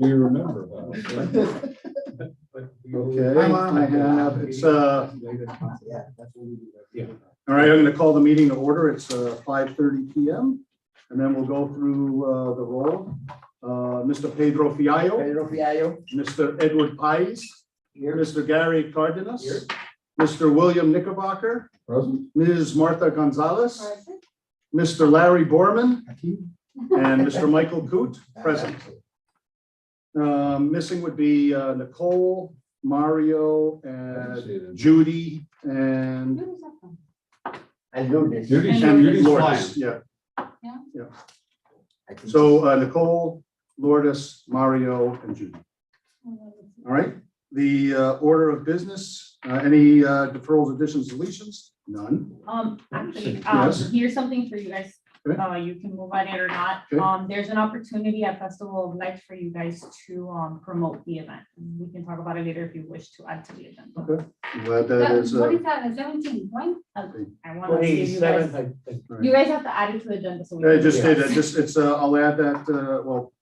Do you remember that? Okay, I have, it's, Yeah, that's what we do. Yeah. all right, I'm gonna call the meeting to order. It's 5:30 PM. And then we'll go through the roll. Mr. Pedro Fiallo, Pedro Fiallo. Mr. Edward Pais, Here. Mr. Gary Cardenas, Here. Mr. William Knickerbocker, Present? Ms. Martha Gonzalez, Mr. Larry Borman, and Mr. Michael Coote, present. Missing would be Nicole, Mario, and Judy, and And Lourdes. Judy's Lourdes. flying. Yeah, I think so Nicole, Lourdes, Mario, and Judy. All right, the order of business, any deferrals, additions, deletions? None. Actually, Yes. here's something for you guys. Okay. You can move on it or not. Okay. There's an opportunity at Festival of Lights for you guys to promote the event. We can talk about it later if you wish to add to the agenda. Okay. Glad that is, What is that, the 17th, when? I want to see if you guys, 27th, I think. you guys have to add it to the agenda. So we I can- just did, it's, I'll add that, well,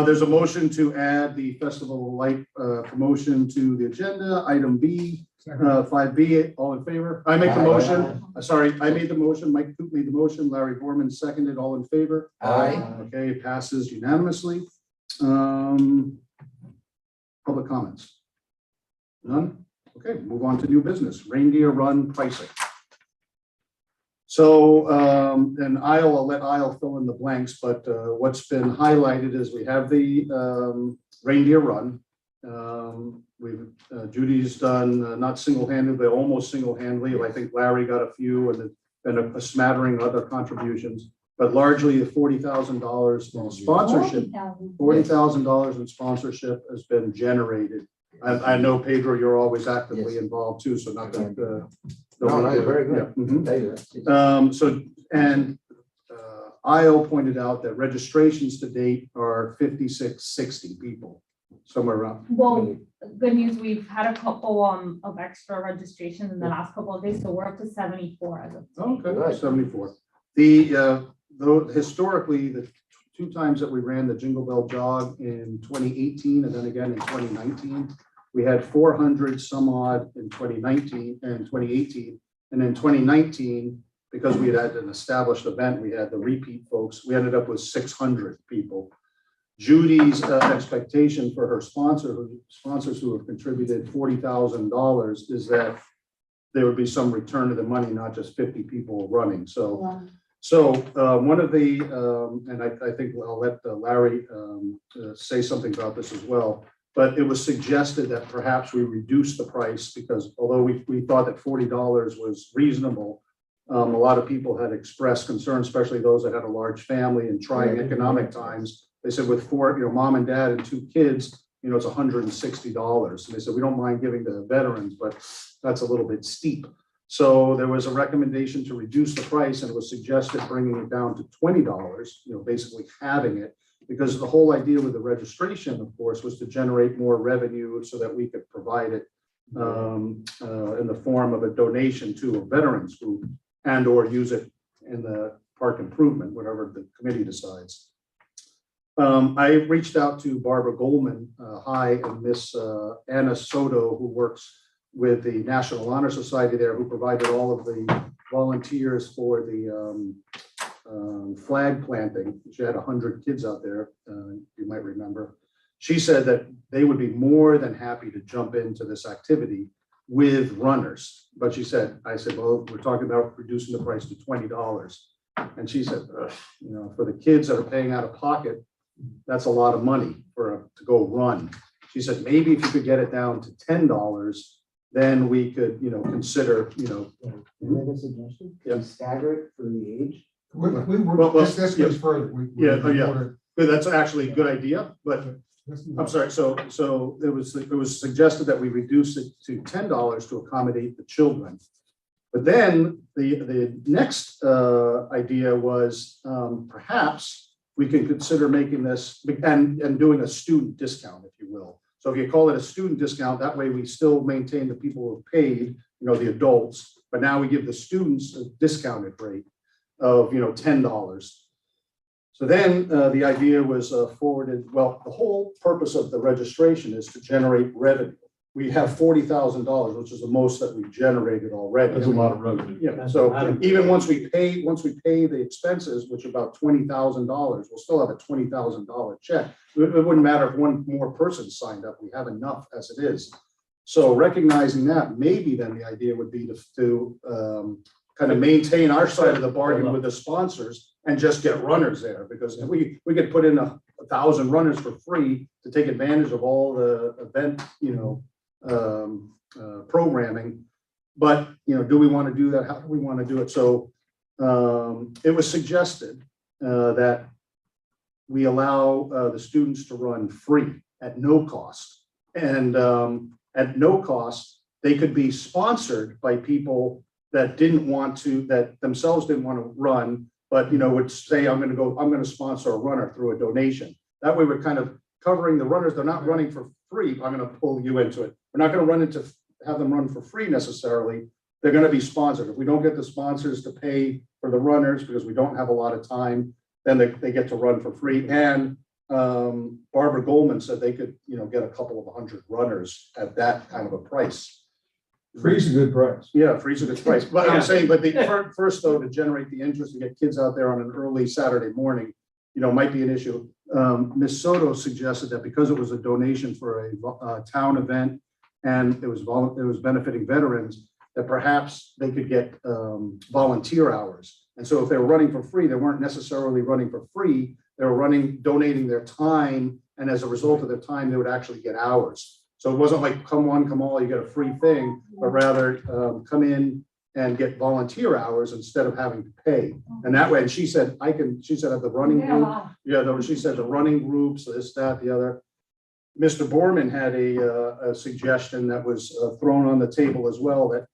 there's a motion to add the Festival of Light promotion to the agenda, item B, 5B, all in favor? I make the motion, sorry, I made the motion, Mike Coop made the motion, Larry Borman seconded, all in favor? Aye. Okay, it passes unanimously. Public comments? None? Okay, move on to new business, reindeer run pricing. So, and I'll let Isle fill in the blanks, but what's been highlighted is we have the reindeer run. Judy's done, not single-handed, but almost single-handedly. I think Larry got a few and then a smattering of other contributions, but largely the $40,000 in sponsorship, $40,000 in sponsorship has been generated. I know, Pedro, you're always actively Yes. involved too, so not that. No, no, very good. Yeah, mhm. Tell you that. So, and IO pointed out that registrations to date are 60 people, somewhere around. Well, good news, we've had a couple of extra registrations in the last couple of days, so we're up to 74 as of today. Okay, 74. The, though historically, the two times that we ran the Jingle Bell Jog in 2018 and then again in 2019, we had 400 some odd in 2019 and 2018. And in 2019, because we had an established event, we had the repeat folks, we ended up with 600 people. Judy's expectation for her sponsors who have contributed $40,000 is that there would be some return of the money, not just 50 people running. So one of the, and I think I'll let Larry say something about this as well, but it was suggested that perhaps we reduce the price because although we thought that $40 was reasonable, a lot of people had expressed concern, especially those that had a large family and trying economic times. They said with four, mom and dad and two kids, it's $160. And they said, we don't mind giving to the veterans, but that's a little bit steep. So there was a recommendation to reduce the price and it was suggested bringing it down to $20, basically halving it. Because the whole idea with the registration, of course, was to generate more revenue so that we could provide it in the form of a donation to a veterans group and or use it in the park improvement, whatever the committee decides. I reached out to Barbara Goldman High and Miss Anna Soto, who works with the National Honor Society there, who provided all of the volunteers for the flag planting. She had 100 kids out there, you might remember. She said that they would be more than happy to jump into this activity with runners. But she said, I said, well, we're talking about reducing the price to $20. And she said, for the kids that are paying out of pocket, that's a lot of money to go run. She said, maybe if you could get it down to $10, then we could, consider, Can I make a suggestion? Yeah. We stagger it for the age. This goes further. Good, that's actually a good idea, but I'm sorry, so it was suggested that we reduce it to $10 to accommodate the children. But then the next idea was perhaps we can consider making this and doing a student discount, if you will. So if you call it a student discount, that way we still maintain the people who have paid, the adults, but now we give the students a discounted rate of $10. So then the idea was forwarded, well, the whole purpose of the registration is to generate revenue. We have $40,000, which is the most that we've generated already. That's a lot of revenue. Yeah, so even once we pay the expenses, which are about $20,000, we'll still have a $20,000 check. It wouldn't matter if one more person signed up, we have enough as it is. So recognizing that, maybe then the idea would be to kind of maintain our side of the bargain with the sponsors and just get runners there, because we could put in 1,000 runners for free to take advantage of all the event, programming. But, do we want to do that? How do we want to do it? So it was suggested that we allow the students to run free at no cost. And at no cost, they could be sponsored by people that themselves didn't want to run, but, would say, I'm going to sponsor a runner through a donation. That way we're kind of covering the runners. They're not running for free. I'm going to pull you into it. We're not going to have them run for free necessarily. They're going to be sponsored. If we don't get the sponsors to pay for the runners because we don't have a lot of time, then they get to run for free. And Barbara Goldman said they could, get a couple of 100 runners at that kind of a price. Free's a good price. Yeah, free's a good price. But I'm saying, first though, to generate the interest and get kids out there on an early Saturday morning, might be an issue. Ms. Soto suggested that because it was a donation for a town event and it was benefiting veterans, that perhaps they could get volunteer hours. And so if they were running for free, they weren't necessarily running for free. They were donating their time. And as a result of their time, they would actually get hours. So it wasn't like, come one, come all, you get a free thing, but rather come in and get volunteer hours instead of having to pay. And that way, and she said, at the running group, she said the running groups, this, that, the other. Mr. Borman had a suggestion that was thrown on the table as well that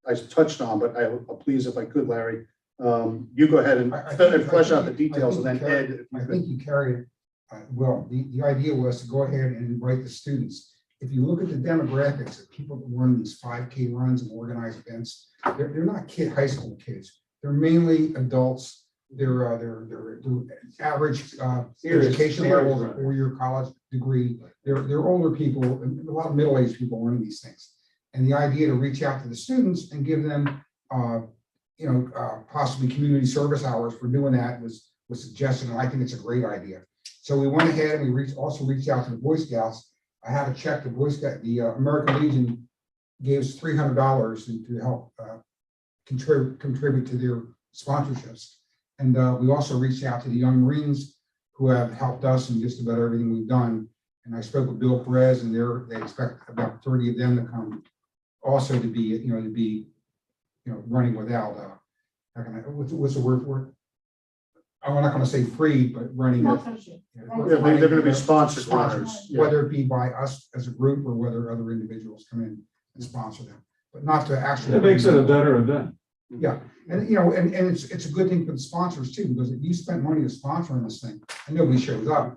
I touched on, but please, if I could, Larry, you go ahead and flesh out the details, and then Ed. I think you carried it. Well, the idea was to go ahead and invite the students. If you look at the demographics of people that run these 5K runs and organized events, they're not high school kids. They're mainly adults. They're average education level, a 4-year college degree. They're older people, and a lot of middle-aged people running these things. And the idea to reach out to the students and give them, possibly community service hours for doing that was suggested, and I think it's a great idea. So we went ahead and we also reached out to the Boy Scouts. I had to check the American Legion gave us $300 to help contribute to their sponsorships. And we also reached out to the Young Marines who have helped us in just about everything we've done. And I spoke with Bill Perez, and they expect about 30 of them to come also to be running without what's the word for it? I'm not going to say free, but running. Sponsorship. They're going to be sponsored runners. Yeah. Whether it be by us as a group or whether other individuals come in and sponsor them, but not to actually. It makes it a better event. Yeah, and and it's a good thing for the sponsors too, because if you spend money to sponsor this thing and nobody shows up,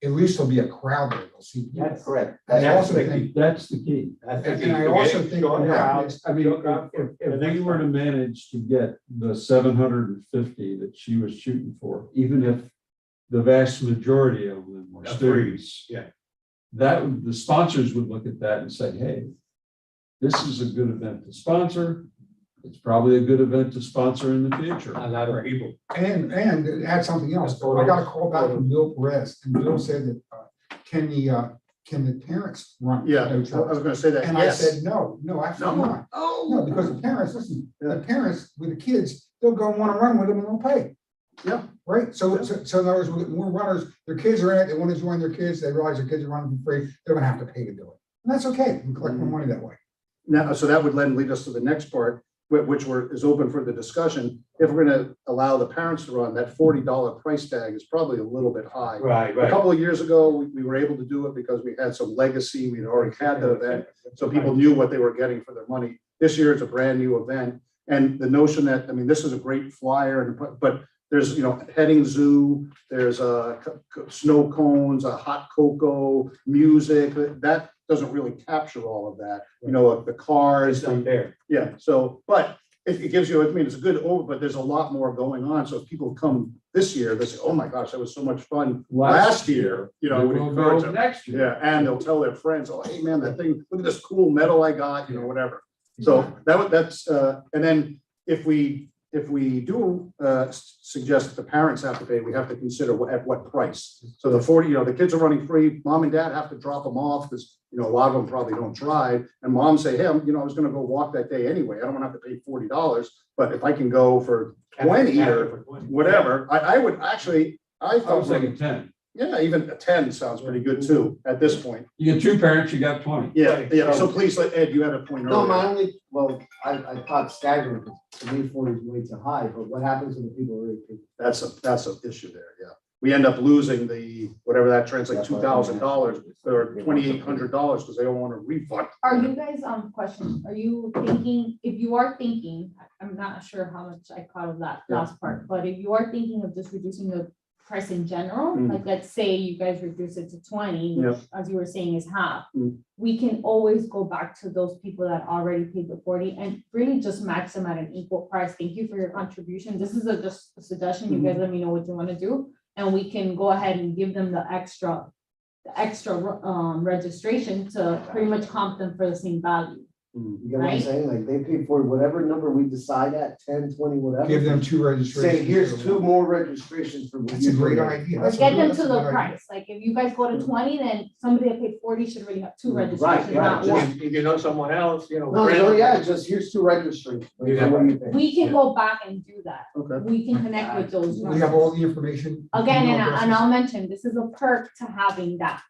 at least there'll be a crowd there. They'll see. That's correct. I also think, That's the key. and I also think, I mean, if we were to manage to get the 750 that she was shooting for, even if the vast majority of them were students, that the sponsors would look at that and say, hey, this is a good event to sponsor. It's probably a good event to sponsor in the future. A lot of people. and add something else. I got a call back from Bill Perez, and Bill said that can the parents run? Yeah, I no was charge? going to say that. And Yes. I said, no, absolutely not. No, because the parents, listen, the parents with the kids, they'll go and want to run with them and they'll pay. Yeah. Right? So in other words, with more runners, their kids are in it, they want to join their kids, they realize their kids are running for free, they're gonna have to pay to do it. And that's okay, we can collect more money that way. Now, so that would then lead us to the next part, which is open for the discussion. If we're going to allow the parents to run, that $40 price tag is probably a little bit high. Right, A couple of years ago, we were able to do it because we had some legacy. We had already had the event, so people knew what they were getting for their money. This year it's a brand new event, and the notion that, I mean, this is a great flyer, but there's, petting zoo, there's snow cones, a hot cocoa, music. That doesn't really capture all of that. The cars. It's not there. Yeah. So, but it gives you, I mean, it's a good over, but there's a lot more going on. So if people come this year, they say, oh my gosh, that was so much fun last year, you know, I would We'll encourage go them. next year. Yeah, and they'll tell their friends, oh, hey, man, that thing, look at this cool medal I got, you know, whatever. So that's, and then if we do suggest that the parents have to pay, we have to consider at what price. So the 40, you know, the kids are running free, mom and dad have to drop them off because, you know, a lot of them probably don't drive. And mom say, hey, you know, I was gonna go walk that day anyway. I don't wanna have to pay $40, but if I can go for 20 or whatever, I would actually, I I was thought, thinking 10. yeah, even a 10 sounds pretty good too, at this point. You get two parents, you got 20. Yeah, so please, Ed, you had a point No, my earlier. only, well, I thought staggering, because to me 40 is way too high, but what happens when the people really? That's an issue there, yeah. We end up losing the, whatever that translates, $2,000 or $2,800 because they don't want to refund. Are you guys, question, are you thinking, if you are thinking, I'm not sure how much I caught of that Yeah. last part, but if you are thinking of just reducing the price in general, Mm. like let's say you guys reduce it to 20, which, Yeah. as you were saying, is half. Mm. We can always go back to those people that already paid the 40 and really just max them at an equal price. Thank you for your contribution. This is just a suggestion. You Mm-hmm. guys let me know what you want to do. And we can go ahead and give them the extra registration to pretty much comp them for the same value. You get what I'm Right. saying? Like, they pay for whatever number we decide at, 10, 20, whatever. Give them two registrations. Say, here's two more registrations for. what That's a you great did. idea. Or That's a get good- them that's to a the good idea. price. Like if you guys go to 20, then somebody that paid 40 should really have two Right, registrations, right. not one. If you know someone else, you know. No, friend- so yeah, just here's two registrations. Like, Yeah. what do you think? We can go back and do that. Okay. We can connect with those. We have all numbers. the information. Again, email and addresses. I'll mention, this is a perk to having that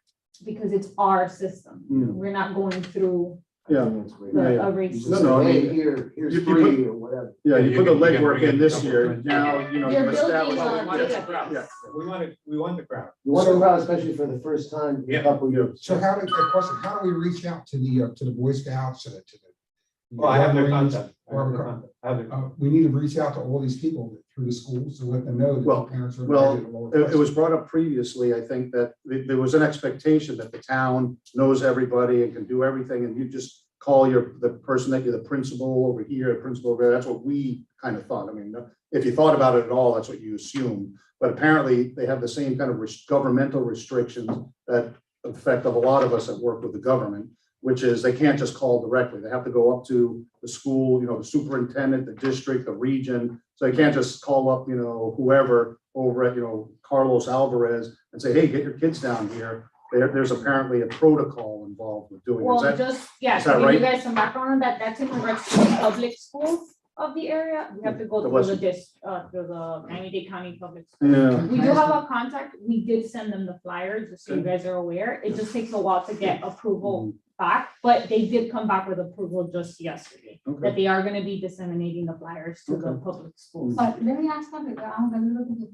because it's our system. Mm. We're not going through Yeah. I think that's great. Yeah, the yeah. a You race. just No, say, no, I hey, mean, here's you put- free or whatever. Yeah, you put the You can legwork bring in a this couple year, friends. now, you know, You're you've established. building on Yeah. database. Yeah. We want the crowd. You want to crowd, especially for the first time in a Yeah. couple of years. So how do, a question, how do we reach out to the Boy Scouts, to the? Well, I have their Marines? contact. I have their contact. I have their- We need to reach out to all these people through the schools to let them know that Well, the parents are. well, invited to lower It was brought up previously, I think that there was an expectation that the town knows everybody and can do everything, and you just call the person that you're the principal over here, principal over there. That's what we kind of thought. I mean, if you thought about it at all, that's what you assume. But apparently, they have the same kind of governmental restrictions that affect a lot of us that work with the government, which is they can't just call directly. They have to go up to the school, you know, the superintendent, the district, the region. So they can't just call up, you know, whoever over at, you know, Carlos Alvarez and say, hey, get your kids down here. There's apparently a protocol involved with doing it. Is Well, that, just, yeah, is to that give you right? guys some background on that, that's in regards to the public schools of the area. We have to go Bless through you. through the Miami-Dade County Public Schools. yeah, We do have a contact. We did send them the flyers, just so you guys are aware. It just takes a while to get approval back, but they did come back with approval just yesterday. That okay. they are gonna be disseminating the flyers to the Okay. public schools. But let me ask something, I'm a little bit,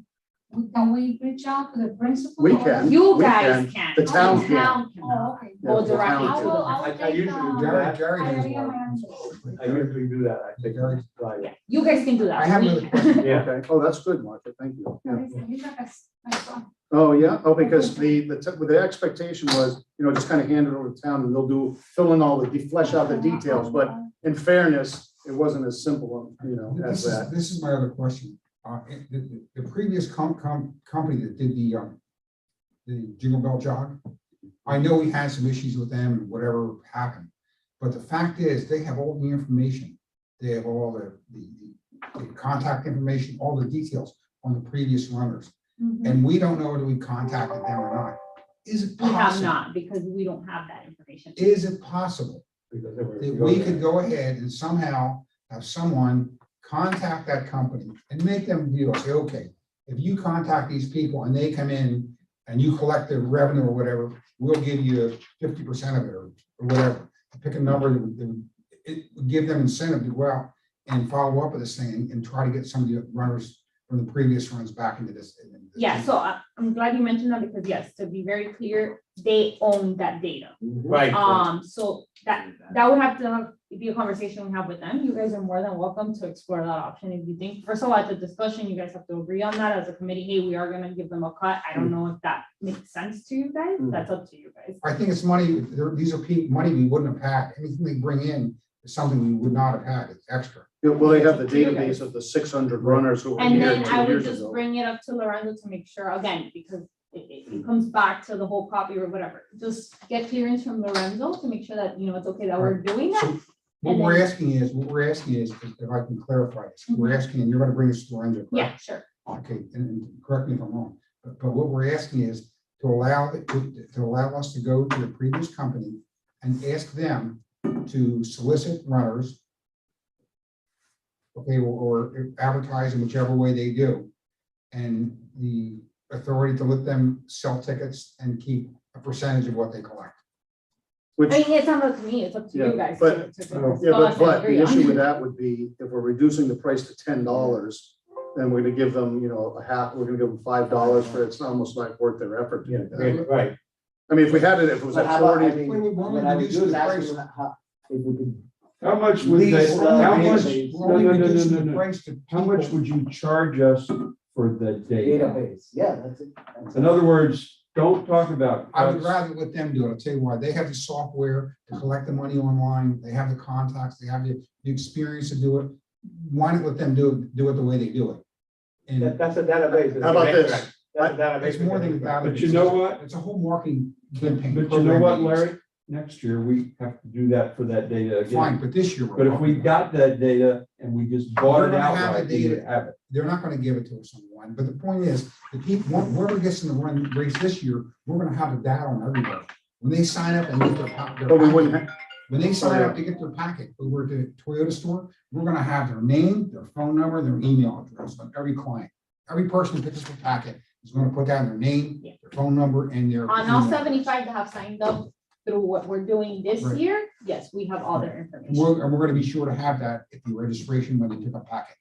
can we reach out to the principal? We or- can. You We guys can. The town can. cannot. Oh, okay. Go Yeah, the directly town to can. I will, them. I will I take, usually do Gary, that. Gary I has already have one. my answer. I usually do that. I take Gary. right. Yeah, you guys can do that. I have We another can't. question. Yeah. Okay. Oh, that's good, Martha. Thank you. Yeah. He's like a son. Oh, yeah. Oh, because the expectation was, you know, just kind of hand it over to town and they'll fill in all flesh out the details. But in fairness, it wasn't as simple, you know, as that. This is my other question. The previous company that did the Jingle Bell Jog, I know we had some issues with them and whatever happened. But the fact is, they have all the information. They have all the contact information, all the details on the previous runners. Mhm. And we don't know whether we contacted them or not. Is it We have possible? not, because we don't have that information. Is it possible Because they were- that we could go ahead and somehow have someone contact that company and make them deal, say, okay, if you contact these people and they come in and you collect their revenue or whatever, we'll give you 50% of it or whatever. Pick a number that it would give them incentive to go out and follow up with this thing and try to get some of the runners from the previous runs back into this. Yeah, so I'm glad you mentioned that because yes, to be very clear, they own that data. Right. So that would have to be a conversation we have with them. You guys are more than welcome to explore that option if you think, first of all, at the discussion, you guys have to agree on that as a committee. Hey, we are gonna give them a cut. I don't know if that makes sense to you guys. Mm. That's up to you guys. I think it's money, these are money we wouldn't have had, anything they bring in, is something we would not have had, it's extra. Yeah, well, they have the You database of the 600 runners who were And here then 2 I would years just ago. bring it up to Lorenzo to make sure, again, because it comes back to the whole copy or whatever. Just get clearance from Lorenzo to make sure that, it's okay that we're doing that. So what And we're then- asking is, if I can clarify this, we're asking, and you're gonna bring this to Lorenzo, correct? Yeah, sure. Okay, and correct me if I'm wrong, but what we're asking is to allow, to allow us to go to the previous company and ask them to solicit runners. Okay, or advertise in whichever way they do. And the authority to let them sell tickets and keep a percentage of what they collect. Which, I mean, it's not up to me, it's up to Yeah, you guys. but- to yeah, discuss and but agree the on. issue with that would be if we're reducing the price to $10, then we're gonna give them, a half, we're gonna give them $5 for it. It's almost like worth their effort to Yeah, do that. right. I mean, if we had it, if it was But at how about, 40. I mean, Wait, why don't we what I would reduce do is the ask price? them how, if we could, How much would they, Lease, how lease. much, We're no, only no, no, no, reducing no, the no. price to How much people. would you charge us for the data? database, yeah, that's it. That's In it. other words, don't talk about I would cuts. rather let them do it. I'll tell you why. They have the software to collect the money online. They have the contacts, they have the experience to do it. Why not let them do it the way they do it? And That's a database. it's How about a this? contract. That's a database. it's more than that. But you know what? It's a whole marketing campaign. But you know what, program they use. Larry? Next year, we have to do that for that data Fine, again. but this year. we're But if we talking about- got that data and we just bought We're it gonna have outright, the we would data. have it. They're not gonna give it to us on one, but the point is, the people, whoever gets in the run race this year, we're gonna have the data on everybody. When they sign up and get their But we wouldn't packet, have, when they sign yeah. up to get their packet over at the Toyota store, we're gonna have their name, their phone number, their email address on every client. Every person who picks up a packet is gonna put down their name, Yeah. their phone number, and their. On email all address. 75 that have signed up through what we're doing this Right. year, yes, we have all their And information. we're gonna be sure to have that at the registration when they pick up packet.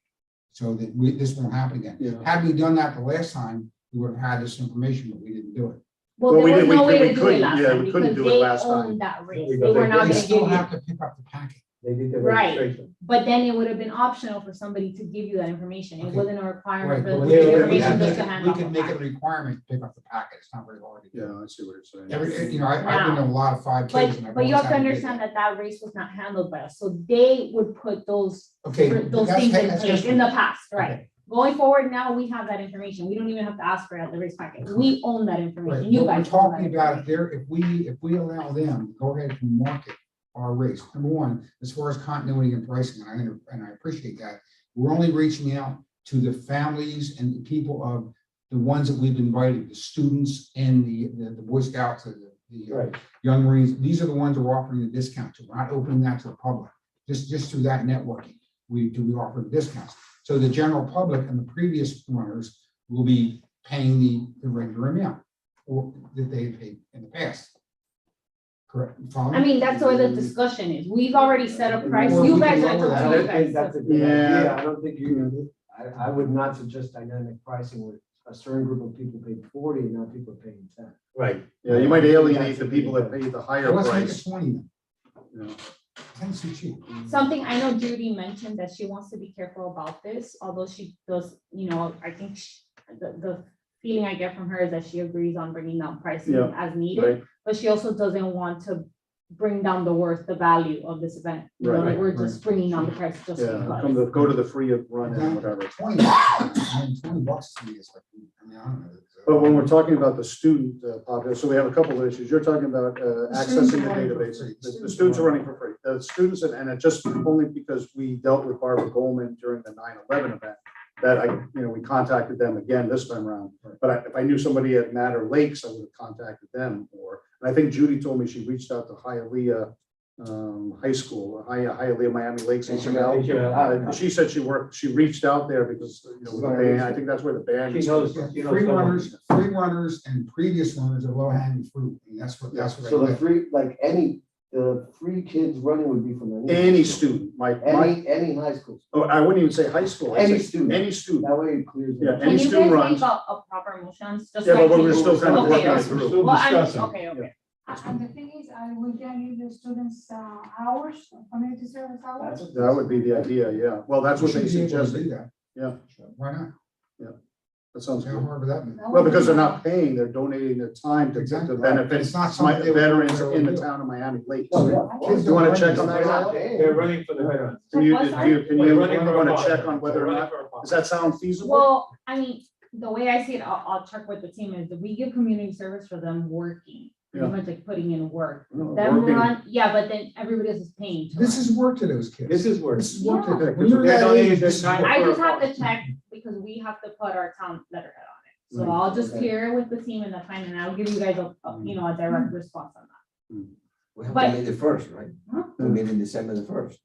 So that this won't happen again. Yeah. Had we done that the last time, we would have had this information, but we didn't do it. Well, Well, we there was did- no we way could- to do we it last couldn't, yeah, time we couldn't because do it they last time. own that race. because They were they- not They gonna still give have you, to pick up the packet. They did the Right. registration. but then it would have been optional for somebody to give you that information. It Okay. wasn't a Right, requirement for but them we to yeah, give can- yeah, we information can just make to it- hand we off can a make it a packet. requirement to pick up the packet. It's not very hard to do. Yeah, I see what you're saying. I've been in a lot of 5Ks. and I've But you always have to had do understand that that race was not handled by us, so they would put those Okay. those that's- things in that's place history. in the past, right? Okay. Going forward, now we have that information. We don't even have to ask for it at the race packet. We own that Right, information. You what we're guys. own that talking about, information. if we allow them, to go ahead and market our race, number one, as far as continuity and pricing, and I appreciate that. We're only reaching out to the families and the people of the ones that we've invited, the students and the Boy Scouts, the Right. Young Marines. These are the ones we're offering the discount to. We're not opening that to the public. Just through that networking, we offer the discounts. So the general public and the previous runners will be paying the regular amount or that they paid in the past. Correct? You follow me? I mean, that's where the discussion is. We've already set a price. Or You we guys can are lower that. I up don't to think you that's a guys. good Yeah. idea. I don't think you, I would not suggest dynamic pricing where a certain group of people paid 40 and now people are paying 10. Right. Yeah, you might alienate the people that pay the higher Let's make it price. 20 then. you know. 10's too cheap. Something I know Judy mentioned that she wants to be careful about this, although she does, I think the feeling I get from her is that she agrees on bringing down pricing Yeah, as needed, Right, but she also doesn't want to bring down the value of this event. You know, Right, that we're right, just bringing down the price just yeah, because. go to the free of run and whatever. 20, I mean, $20 to me is like, I mean, I don't know. But when we're talking about the student population, so we have a couple of issues. You're talking about students accessing are the running for database. free. The students are running for free. The students, and it just only because we dealt with Barbara Goldman during the 9/11 event, that we contacted them again this time around. But if I knew somebody at Matter Lakes, I would have contacted them more. And I think Judy told me she reached out to Hialeah High School, Hialeah Miami Lakes, HML. She said she reached out there because, with the band, I think that's where the band She is. knows. Free runners and previous runners are low hanging fruit. I mean, that's what I So the live. free, like the free kids running would be from Any student, any high school. I wouldn't even say high school. I'd Any say student. Any student. That way it clears. it Yeah, up. any Can you student guys runs. make a proper motion? Just Yeah, so I but can- we're still kind of Okay, working it okay. through. Still Well, discussing. okay. And the thing is, we can give the students hours, community service hours. That would be the idea, yeah. Well, that's We what they should be able to suggested. do that. Yeah. Why not? That sounds How good. hard would that be? Well, because they're not paying, they're donating their time to Exactly. benefit It's not something they would veterans in necessarily the do. town of Miami Lakes. Kids You wanna don't check run on these. that? They're running for the veterans. Can you, What's that? can They're you running for a wanna fund. check on whether or They're running not, for a fund. does that sound feasible? Well, I mean, the way I see it, I'll check with the team is that we give community service for them working, pretty Yeah. much like putting in work. No, Them working- run, yeah, but then everybody else is paying. to This run. is work to those kids. This is work. This is work to Yeah. them. When you're They're that donating age, their this is time. work. I just have to check because we have to put our town letterhead on it. So Mm, I'll just okay. clear it with the team and the plan and I'll give you guys a direct response on that. We have But- to meet the first, right? Huh? We meet in December the first.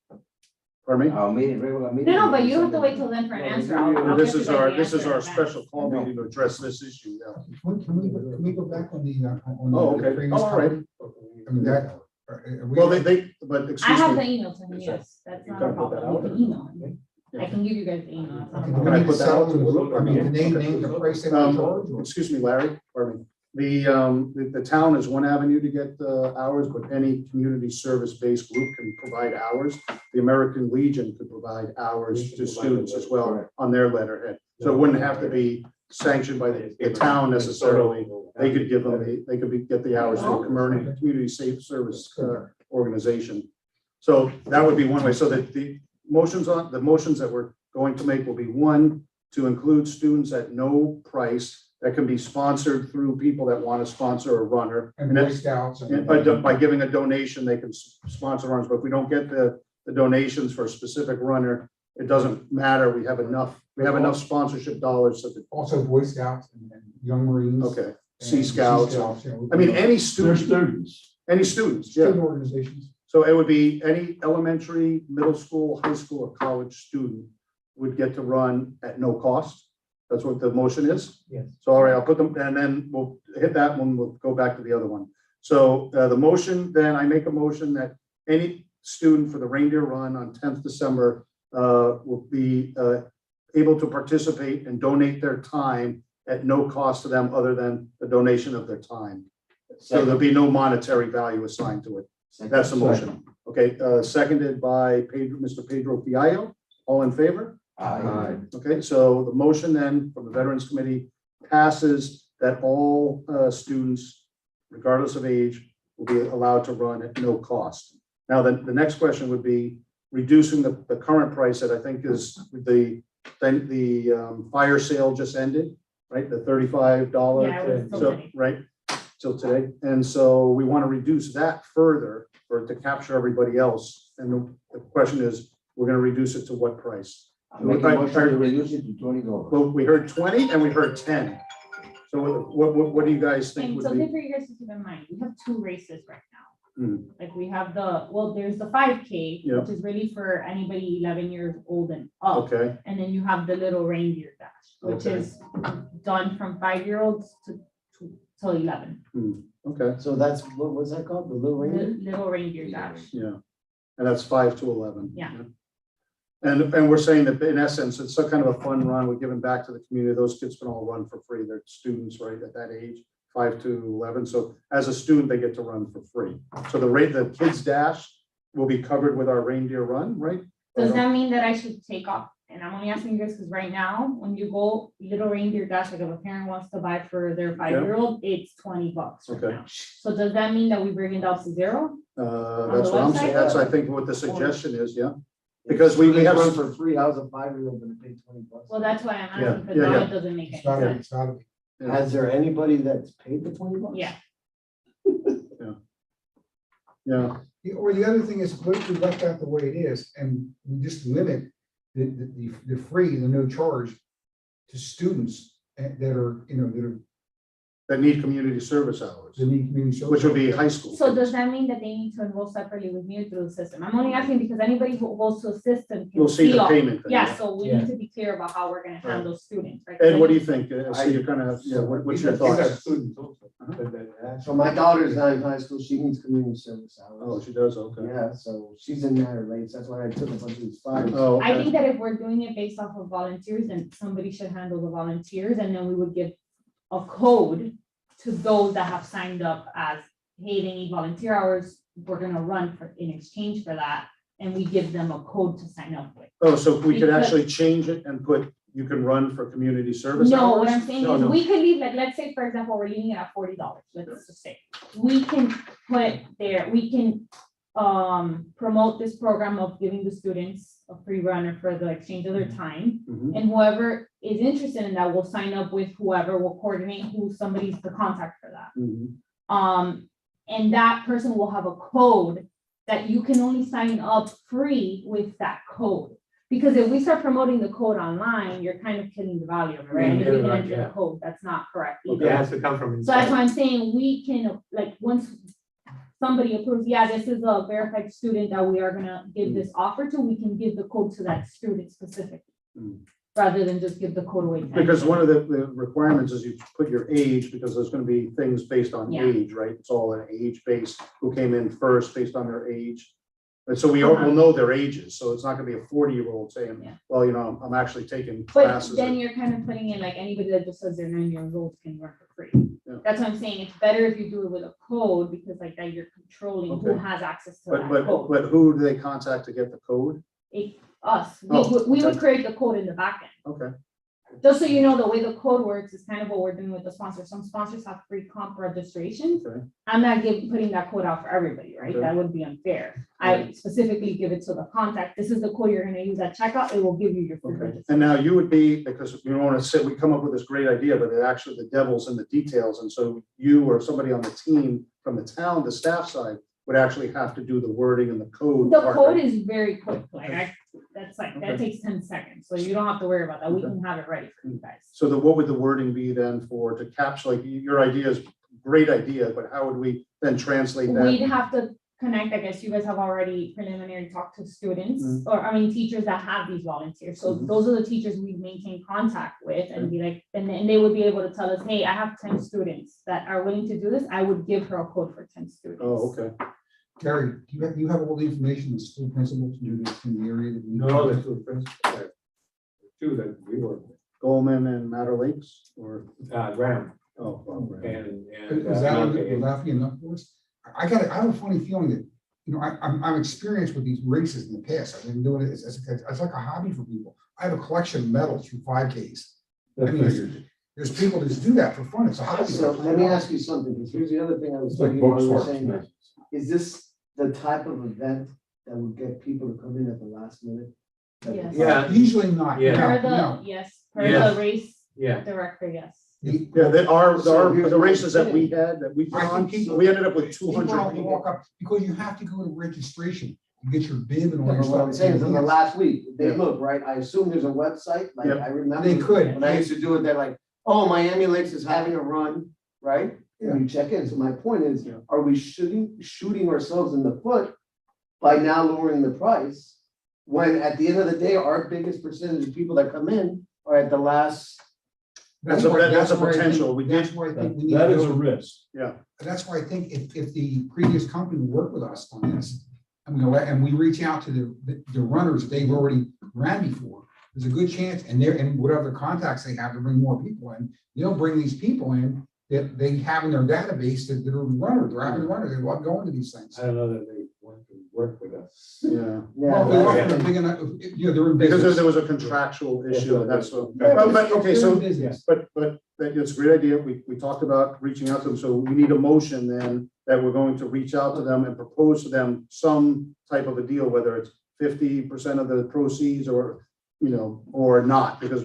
Pardon me? Our meeting, regular meeting. No, but is you have to December. wait till then for an No, answer. we- I'll This get is you guys our, the this is answer our in advance. special call meeting to address this issue, yeah. Can we go back on the, on Oh, the okay. previous All right. topic? I mean, that. we- Well, but I excuse have the me, email to him, yes, that's You not a can put that problem, you out? can email him. I can give you guys the email. that's not a Okay, do problem. we I need to put that settle out to the with- group? I mean, can they Okay. name the price they want to charge? or- excuse me, Larry, pardon me. The town is one avenue to get hours, but any community service-based group can provide hours. The American Legion could provide hours to students as well on their letterhead. So it wouldn't have to be sanctioned by the town necessarily. They could give them, they could get the hours from a community safe service organization. So that would be one way. So that the motions that we're going to make will be one, to include students at no price that can be sponsored through people that want to sponsor a runner. And And Boy that's, Scouts. and- by giving a donation, they can sponsor runs, but if we don't get the donations for a specific runner, it doesn't matter. We have enough sponsorship dollars. So that, Also Boy Scouts and Young Marines. okay, and Sea Scouts. yeah, we- I mean, any They're student, students. any students, yeah. Student organizations. So it would be any elementary, middle school, high school, or college student would get to run at no cost. That's what the motion is. Yes. So, all right, I'll put them, and then we'll hit that one, we'll go back to the other one. So the motion, then I make a motion that any student for the reindeer run on 10th December will be able to participate and donate their time at no cost to them other than the donation of their time. So there'll be no monetary value assigned to it. That's the motion. Okay, seconded by Mr. Pedro Fiallo. All in favor? Aye. Okay, so the motion then from the Veterans Committee passes that all students, regardless of age, will be allowed to run at no cost. Now, the next question would be reducing the current price that I think is the fire sale just ended, right? The $35. Yeah, it was till So, today. right, till today. And so we want to reduce that further to capture everybody else. And the question is, we're going to reduce it to what price? I make a motion to reduce it to $20. Well, we heard 20 and we heard 10. So what do you guys think And would something be? for you guys to keep in mind, we have two races right now. Hmm. Like we have there's the 5K, Yeah. which is really for anybody 11 years old and up. Okay, And then you have the little reindeer dash, which Okay. is done from 5-year-olds to 11. okay, So that's, what was that called? The Little Reindeer? Little reindeer dash. yeah. And that's 5 to 11. Yeah. And we're saying that in essence, it's some kind of a fun run. We're giving back to the community. Those kids can all run for free. They're students, right, at that age, 5 to 11. So as a student, they get to run for free. So the kids dash will be covered with our reindeer run, right? Does that mean that I should take off? And I'm only asking you guys because right now, when you go little reindeer dash, like if a parent wants to buy for their 5-year-old, it's $20 right Okay. now. So does that mean that we bring it down to zero? That's the what I'm website? saying. That's, I think, what the suggestion is, yeah. Because we Students have. run for free, how's a 5-year-old gonna pay $20? Well, that's why I'm Yeah, asking, because yeah, now yeah. it doesn't make any It's gotta be, sense. it's gotta be. Has there anybody that's paid the $20? Yeah. Yeah, Or the other thing is, what if we left out the way it is and we just limit the free, the no charge to students that are, that need community service hours, that need community service. which would be high school. So kids. does that mean that they need to enroll separately with me or through the system? I'm only asking because anybody who goes to a system can We'll see the all- payment. thing, Yeah, so we Yeah. need to be clear about how we're gonna handle students, right? Ed, what do you think? I see you're kind of, yeah, what's your These are thoughts? students also. So my daughter's not in high school, she needs community service Oh, hours. she does, okay. Yeah, so she's in there rates, that's why I took a bunch of these fires. Oh, I okay. think that if we're doing it based off of volunteers, then somebody should handle the volunteers, and then we would give a code to those that have signed up as, hey, they need volunteer hours, we're gonna run for, in exchange for that, and we give them a code to sign up with. Oh, so if we could Because- actually change it and put you can run for community service No, what hours? I'm saying No, is, no. we could leave, like, let's say, for example, we're leaving it at $40, let's just say. We can put there, we can promote this program of giving the students a free runner for the exchange of their time. Mhm. And whoever is interested in that will sign up with whoever will coordinate who somebody's the contact for that. Mhm. And that person will have a code that you can only sign up free with that code. Because if we start promoting the code online, you're kind of killing the value of it, right? And if you can enter the code, that's not correct It either. has to come from So that's inside. why I'm saying we can, like, once somebody approves, yeah, this is a verified student that we are gonna give this offer to, we can give the code to that student specifically. Mm. Rather than just give the code away. to Because anyone. one of the requirements is you put your age, because there's gonna be things based on Yeah. age, right? It's all an age base, who came in first based on their age. And so we Uh-huh. will know their ages, so it's not gonna be a 40-year-old saying, Yeah. well, you know, I'm actually taking But classes. then you're kind of putting in like anybody that just says they're 9 years old can work for free. Yeah. That's what I'm saying. It's better if you do it with a code because like that you're controlling who Okay. has access to But, that but, code. but who do they contact to get the code? Us, Oh, we would okay. create the code in the back end. Okay, Just so you know, the way the code works is kind of what we're doing with the sponsors. Some sponsors have free comp registrations. okay. I'm not putting that code out for everybody, right? Okay. That would be unfair. I specifically give it to the contact. This is the code you're gonna use at checkout. It will give you your free Okay, registration. and now you would be, because you don't want to say, we come up with this great idea, but it actually, the devil's in the details, and so you or somebody on the team from the town, the staff side, would actually have to do the wording and the code. The part, code right? is very quick, like that Okay. takes 10 seconds, so you don't have to worry about that. We Okay. can have it ready for you guys. So what would the wording be then for, to capture, like, your idea is great idea, but how would we then translate We'd that? have to connect, I guess you guys have already preliminary talked to students, Mhm. or I mean, teachers that have these volunteers. So Mhm. those are the teachers we maintain contact with and be like, and then they would be able to tell us, hey, I have 10 students that are willing to do this. I would give her a code for 10 students. Oh, okay. Gary, do you have all the information, the school principals in the area? that we- No, the two principals, two that we work with, Goldman and Matter Lakes, or, Graham oh, right. and. Is that, Monte. will that be enough for us? I have a funny feeling that, you know, I'm experienced with these races in the past. I've been doing it, it's like a hobby for people. I have a collection of medals through 5Ks. I That mean, figures. there's people that just do that for fun. It's a hobby. So let me ask you something, because here's the other thing I was It's like thinking, while books you were for saying that. us. Is this the type of event that would get people to come in at the last minute? Yes. Yeah. Usually not. Yeah. Per No. the, yes, per Yes. the race Yeah, director, yes. The- Yeah, So here's the what races I'm that we had, that we put I on, think we ended up with People 200 have to people. walk up, because you have to go to registration, you get your bib and all Yeah, your but what I'm stuff. saying from the last week, they Yeah. look, right? I assume there's a website, like Yeah. I remember. They could. When I used to do it, they're like, oh, Miami Lakes is having a run, right? And you check in. So my point is, Yeah. are we shooting ourselves in the foot by now lowering the price? When at the end of the day, our biggest percentage of people that come in are at the last. That's a why- that's a why I think- potential. We That's did, why I think we need That to is a go, risk. yeah. that's why I think if the previous company worked with us on this, and we reach out to the runners they've already ran before, there's a good chance, and whatever contacts they have to bring more people in, they'll bring these people in that they have in their database that they're runners, they're avid runners, they love going to these things. I don't know that they want to work with us. Yeah, Well, Yeah, they're that's- not big enough, you know, they're in because business. there was a contractual issue, and that's what. Yeah, But, okay, they're so, in business. but it's a great idea. We talked about reaching out to them, so we need a motion then that we're going to reach out to them and propose to them some type of a deal, whether it's 50% of the proceeds or, you know, or not, because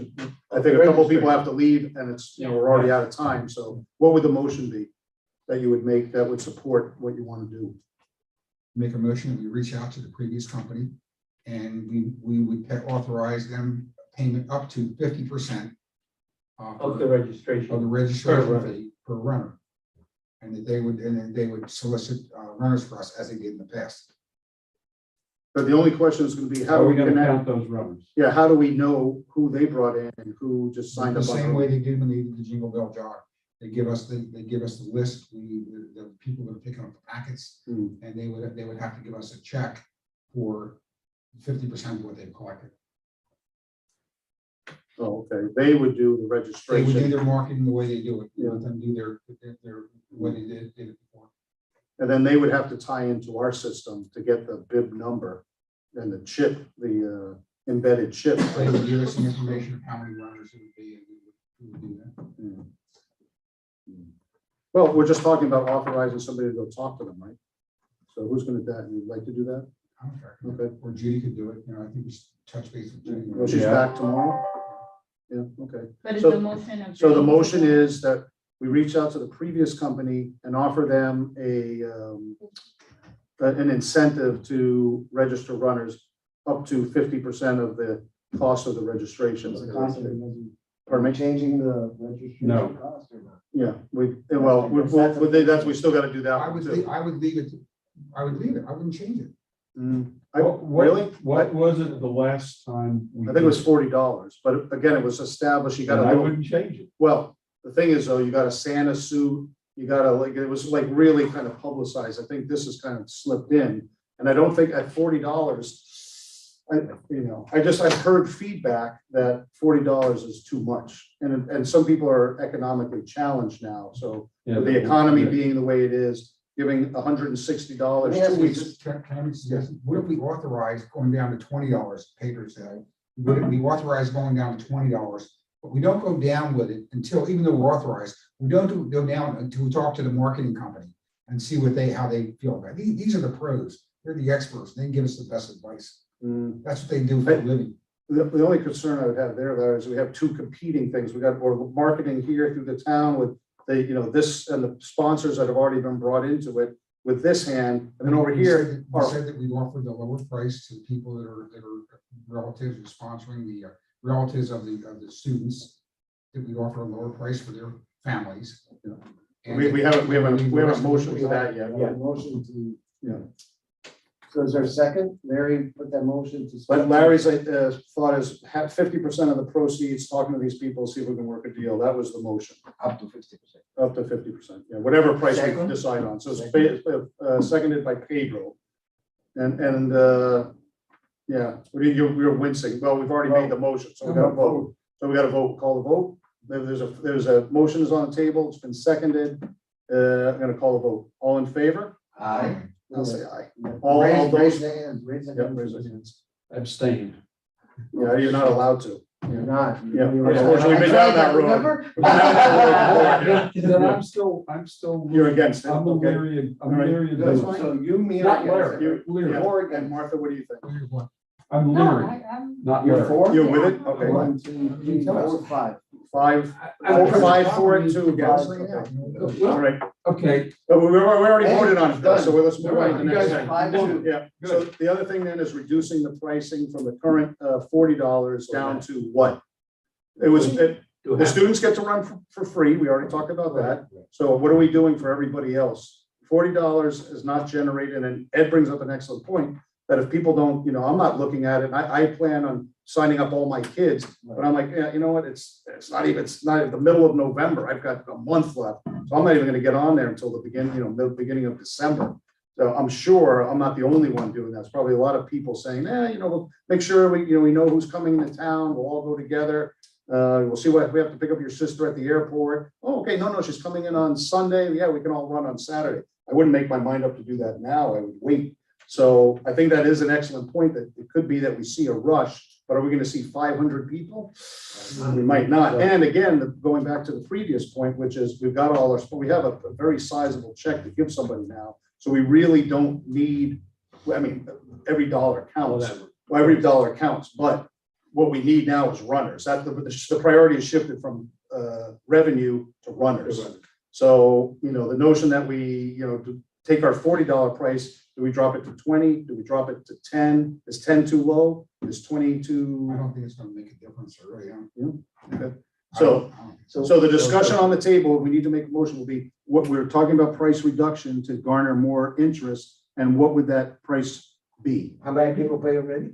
I think a couple of people have to leave and it's, you know, we're already out of time. So what would the motion be that you would make that would support what you want to do? Make a motion, that we reach out to the previous company, and we would authorize them payment up to 50%. Of the registration. Of the Per registration runner. fee per runner. And that they would solicit runners for us as they did in the past. But the only question is going to be, how How do are we we gonna connect? count those runners? Yeah, how do we know who they brought in and who just signed The up? same way they did when they did the Jingle Bell Jog. They give us the list, the people that are picking up the packets, Hmm. and they would have to give us a check for 50% of what they've collected. Oh, okay, they would do the They would do registration, their marketing the way they do it, let them do their what they did it before. and then they would have to tie into our system to get the bib number and the chip, the embedded chip. They would give us some information of how many runners it would be, and we would do that. Well, we're just talking about authorizing somebody to go talk to them, right? So who's gonna do that? You'd like to do that? Contract. Okay. Or Judy could do it, you know, I think we should touch base with Judy. Well, she's Yeah. back tomorrow? Yeah, okay. But is So- the motion? So the agreeing to motion go- is that we reach out to the previous company and offer them an incentive to register runners up to 50% of the cost of the registration. What's the cost of it? Are Pardon we me? changing the registration No. cost or not? Yeah, we still gotta do that I one would, too. I would leave it, I would leave it, I wouldn't change it. Really? What was it the last time? I think it was $40, but again, it was established, you And I gotta, wouldn't change it. well, the thing is though, you got a Santa suit, you gotta like, it was like really kind of publicized. I think this is kind of slipped in. And I don't think at $40, I've heard feedback that $40 is too much. And some people are economically challenged now, so Yeah, with the economy being the way it is, giving $160 Let me ask 2 you weeks. this. Can I make a suggestion? What if we authorize going down to $20, Pedro said? What if we authorize going down to $20, but we don't go down with it until, even though we're authorized, we don't go down until we talk to the marketing company and see how they feel about it. These are the pros. They're the experts. They give us the best advice. Mm, That's what they do for a living. The only concern I would have there, Larry, is we have two competing things. We got, we're marketing here through the town with this and the sponsors that have already been brought into it with this hand, and then over here. We said that we'd offer the lower price to people that are relatives or sponsoring the relatives of the students. That we offer a lower price for their families. And We haven't motioned for that yet. Yeah, motion to. Yeah. So is there a second? Larry put that motion to. But Larry's thought is have 50% of the proceeds, talking to these people, see if we can work a deal. That was the motion, Up to 50%. up to 50%. Yeah, whatever price we Second? decide on. So it's seconded by Pedro. And yeah, you're wincing. Well, we've already made the motion, so we got to vote. So we got to vote, call the vote. There's a motion is on the table. It's been seconded. I'm going to call the vote. All in favor? Aye. I'll say aye. Raise All raise those- the hands, raise the Yeah, hands. raise the hands. Abstain. Yeah, you're not allowed to. You're not. Yeah, unfortunately, we've been down that road. Remember? We've been down that road. Then I'm still. You're against it. I'm Okay. leery, I'm All right. leery of That's those. fine. So you, me, Not or Larry, against it? Leary. Yeah. For or And against? Martha, what do you think? I'm No, leery, I'm. not You're Larry. for? You're with it? Okay. 1, 2, 3, 4, 5. Five, I- five for it, two against. Five. Okay. All right. Okay, But we already Hey, voted on it, though, so let's move on to the You next guys are thing. 5-2. Yeah, so the other thing then is reducing the pricing from the current $40 down to what? The students get to run for free. We already talked about that. So what are we doing for everybody else? $40 is not generated, and Ed brings up an excellent point, that if people don't, I'm not looking at it, I plan on signing up all my kids, but I'm like, yeah, you know what, it's not the middle of November, I've got a month left, so I'm not even gonna get on there until the beginning of December. So I'm sure I'm not the only one doing that. There's probably a lot of people saying, we'll make sure we know who's coming into town, we'll all go together. We'll see if we have to pick up your sister at the airport. Oh, okay, no, she's coming in on Sunday. Yeah, we can all run on Saturday. I wouldn't make my mind up to do that now. I would wait. So I think that is an excellent point, that it could be that we see a rush, but are we going to see 500 people? We might not. And again, going back to the previous point, which is we have a very sizable check to give somebody now. So we really don't need, every dollar counts. Well, every dollar counts, but what we need now is runners. That the priority is shifted from revenue to runners. So, the notion that we, to take our $40 price, do we drop it to 20? Do we drop it to 10? Is 10 too low? Is 20 I too? don't think it's gonna make a difference, really. Okay. So the discussion on the table, we need to make a motion, will be what we're talking about, price reduction to garner more interest, and what would that price be? How many people pay already?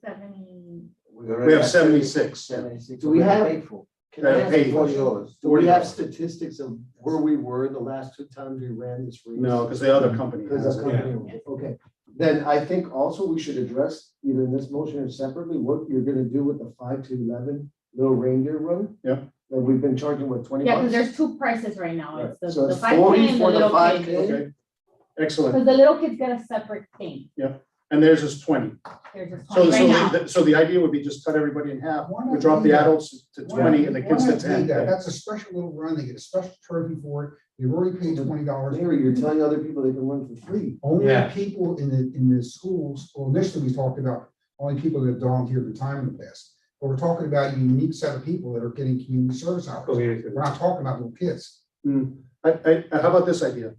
70. We have 76. 76. Do we have- Paid for. Can I ask a Paid. question? $40. Do we have statistics of where we were the last 2 times we ran this race? No, because the other company Because has that's it. company, okay. Then I think also we should address either in this motion or separately, what you're gonna do with the 5 to 11 little reindeer run. Yeah. That we've been charging, what, 20 Yeah, because bucks? there's 2 prices right now. It's So the it's 5K 40 and the for the little 5K? kids. Okay, excellent. Because the little kids get a separate thing. and theirs is 20. They're just So, 20 right now. so the idea would be just cut everybody in half, Why not we drop do the that? adults to 20 and the kids Why to not do 10. that? That's a special little run. They get a special trophy for it. They've already paid $20. Mary, you're telling other people they can run for free. Only Yeah. people in the schools, well, initially we talked about only people that have volunteered their time in the past. But we're talking about a unique set of people that are getting community service hours. Community. We're not talking about little kids. How about this idea?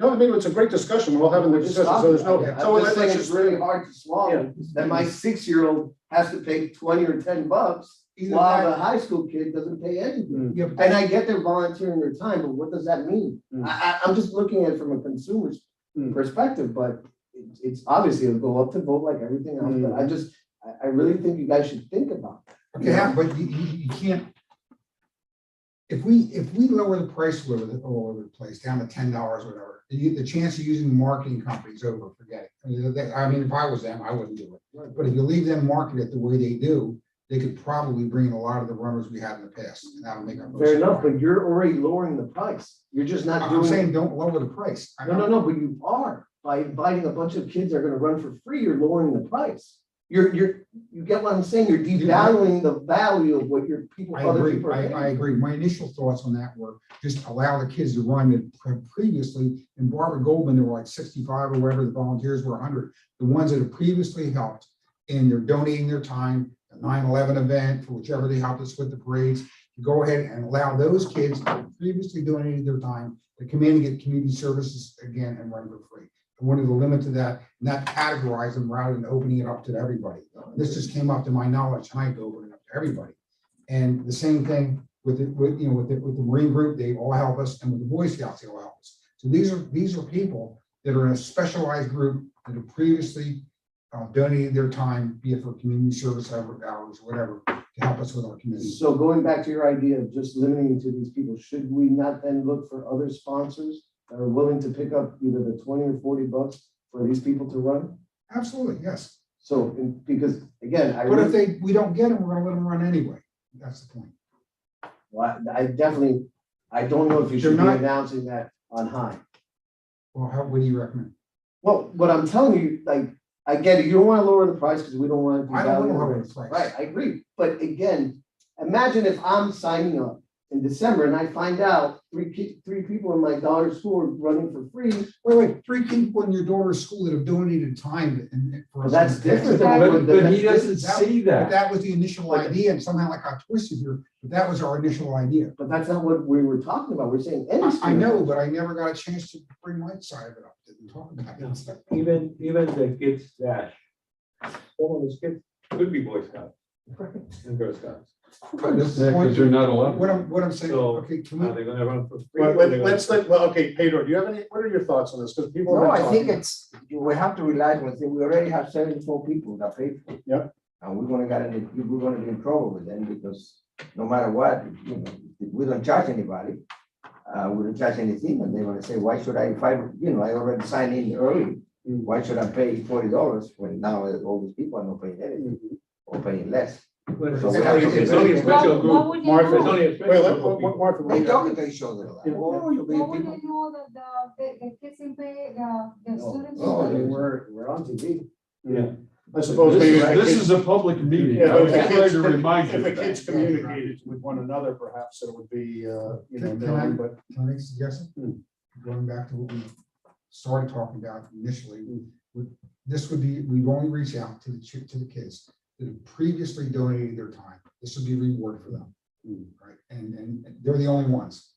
No, I mean, it's a great discussion, we're all having the We're just discussion, so there's no, talking about it. so I'm just saying let's it's just. really hard to swallow, that my 6-year-old has to pay 20 or 10 bucks, Either while that- the high school kid doesn't pay anything. Yeah, but And I get they're volunteering their time, but what does that mean? Mm. I'm just looking at it from a consumer's Mm. perspective, but it's obviously it'll go up to vote like everything else, but I really think you guys should think about that. Okay, but you can't. If we lower the price a little bit all over the place, down to $10, whatever, the chance of using the marketing companies over, forget it. I mean, if I was them, I wouldn't do it. But if you leave them market it the way they do, they could probably bring in a lot of the runners we had in the past, and that'll make up. Fair enough, but you're already lowering the price. You're just not I'm doing. saying don't lower the price. No, but you are. By inviting a bunch of kids that are gonna run for free, you're lowering the price. You get what I'm saying? You're devaluing the value of what your people, I other agree, people are I paying. agree. My initial thoughts on that were just allow the kids to run it previously. In Barbara Goldman, there were like 65 or whatever, the volunteers were 100. The ones that have previously helped and they're donating their time, the 9/11 event, for whichever they helped us with the parades, to go ahead and allow those kids that previously donated their time to come in and get community services again and run for free. I wanted to limit to that, not categorize them rather than opening it up to everybody. This just came up to my knowledge tonight, to open it up to everybody. And the same thing with the Marine group, they all help us, and with the Boy Scouts, they all help us. So these are people that are in a specialized group that have previously donated their time, be it for community service hours or whatever, to help us with our community. So going back to your idea of just limiting it to these people, should we not then look for other sponsors that are willing to pick up either the 20 or 40 bucks for these people to run? Absolutely, yes. So, because again, But if we don't get them, we're gonna let them run anyway. That's the point. I don't know if you should be They're not- announcing that on high. Well, what do you recommend? Well, what I'm telling you, like, I get it, you don't wanna lower the price because we don't want to. I don't wanna lower the price. Right, I agree, but again, imagine if I'm signing up in December and I find out three people in my daughter's school are running for free. Wait, 3 people in your daughter's school that have donated time and for us. That's different than. But he doesn't see But that. that was the initial idea, and somehow I got twisted here, but that was our initial idea. But that's not what we were talking about, we're saying any. I know, student. but I never got a chance to bring my side of it up, didn't talk about it. Even the kids that, some of those kids could be Boy Scouts and Girl Scouts. But this is the Yeah, point. because you're not allowed. What I'm saying, So, okay, can Are we, they gonna run for free? Well, or they're gonna- okay, Pedro, do you have any, what are your thoughts on this? Because people. No, have been I think talking. it's, we have to realize one thing, we already have 74 people that pay for it. Yep. And we're gonna be in trouble with them because no matter what, you know, if we don't charge anybody, we don't charge anything, and they're gonna say, why should I, I already signed in early, why should I pay $40 when now all these people are not paying anything, or paying less? But It's So we only have to it's only a be- special What group. would you Martha, It's do? only a Wait, special group. Martha, They talking to each other. What would you know that the kids in pay, the students? Oh, in pay? We're on TV. Yeah. I suppose maybe. This is a public meeting. Yeah, I but was if the trying kids- to remind you. If the of that. kids communicated with one another, perhaps it would be, Can I- known, but. can I make a suggestion? Going back to what we started talking about initially, this would be, we've only reached out to the kids that have previously donated their time. This would be a reward for them. Right, and they're the only ones.